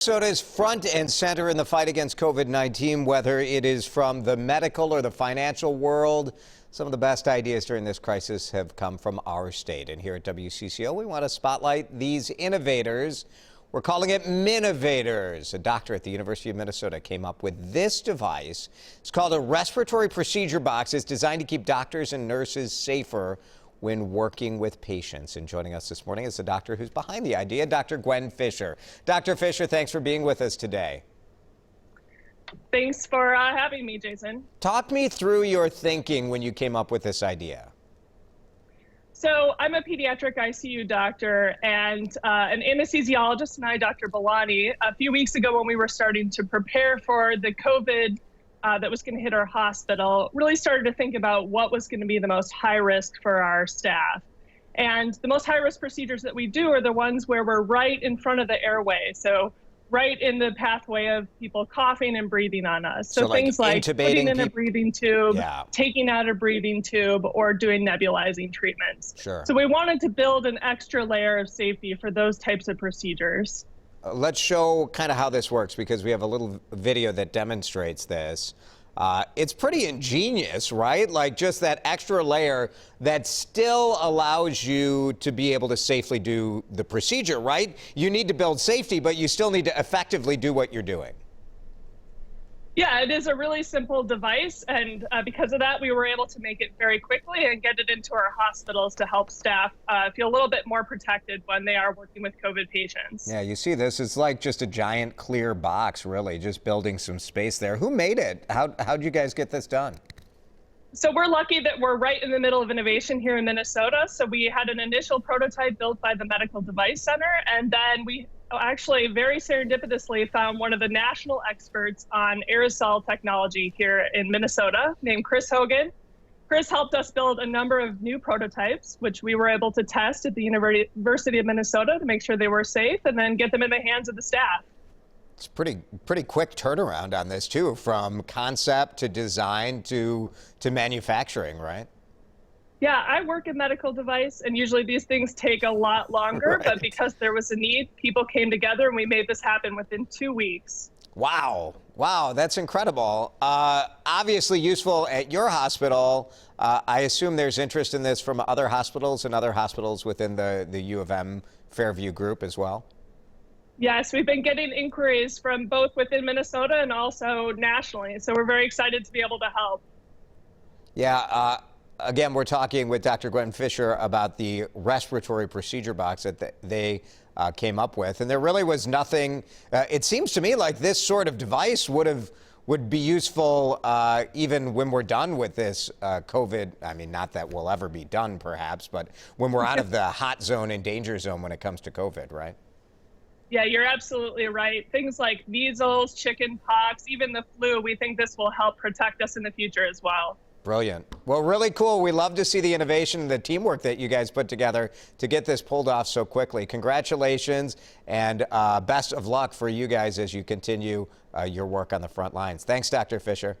Minnesota is front and center in the fight against COVID-19, whether it is from the medical or the financial world. Some of the best ideas during this crisis have come from our state. And here at WCCO, we want to spotlight these innovators. We're calling it MINNOvators. A doctor at the University of Minnesota came up with this device. It's called a respiratory procedure box. It's designed to keep doctors and nurses safer when working with patients. And joining us this morning is the doctor who's behind the idea, Dr. Gwen Fischer. Dr. Fischer, thanks for being with us today. Thanks for having me, Jason. Talk me through your thinking when you came up with this idea. So I'm a pediatric ICU doctor and an anesthesiologist, and I, Dr. Balani. A few weeks ago when we were starting to prepare for the COVID that was going to hit our hospital, really started to think about what was going to be the most high risk for our staff. And the most high risk procedures that we do are the ones where we're right in front of the airway. So right in the pathway of people coughing and breathing on us. So things like putting in a breathing tube, taking out a breathing tube, or doing nebulizing treatments. Sure. So we wanted to build an extra layer of safety for those types of procedures. Let's show kind of how this works, because we have a little video that demonstrates this. It's pretty ingenious, right? Like just that extra layer that still allows you to be able to safely do the procedure, right? You need to build safety, but you still need to effectively do what you're doing. Yeah, it is a really simple device, and because of that, we were able to make it very quickly and get it into our hospitals to help staff feel a little bit more protected when they are working with COVID patients. Yeah, you see this, it's like just a giant clear box, really, just building some space there. Who made it? How'd you guys get this done? So we're lucky that we're right in the middle of innovation here in Minnesota. So we had an initial prototype built by the Medical Device Center, and then we actually very serendipitously found one of the national experts on aerosol technology here in Minnesota named Chris Hogan. Chris helped us build a number of new prototypes, which we were able to test at the University of Minnesota to make sure they were safe and then get them in the hands of the staff. It's pretty quick turnaround on this too, from concept to design to manufacturing, right? Yeah, I work in medical device, and usually these things take a lot longer, right. But because there was a need, people came together and we made this happen within 2 weeks. Wow, that's incredible. Obviously useful at your hospital. I assume there's interest in this from other hospitals and other hospitals within the U of M Fairview group as well. Yes, we've been getting inquiries from both within Minnesota and also nationally, so we're very excited to be able to help. Yeah, again, we're talking with Dr. Gwen Fischer about the respiratory procedure box that they came up with, and there really was nothing. It seems to me like this sort of device would be useful even when we're done with this COVID. I mean, not that we'll ever be done, perhaps, but when we're out of the hot zone and danger zone when it comes to COVID, right? Yeah, you're absolutely right. Things like measles, chicken pox, even the flu, we think this will help protect us in the future as well. Brilliant. Well, really cool. We love to see the innovation and the teamwork that you guys put together to get this pulled off so quickly. Congratulations, and best of luck for you guys as you continue your work on the front lines. Thanks, Dr. Fischer.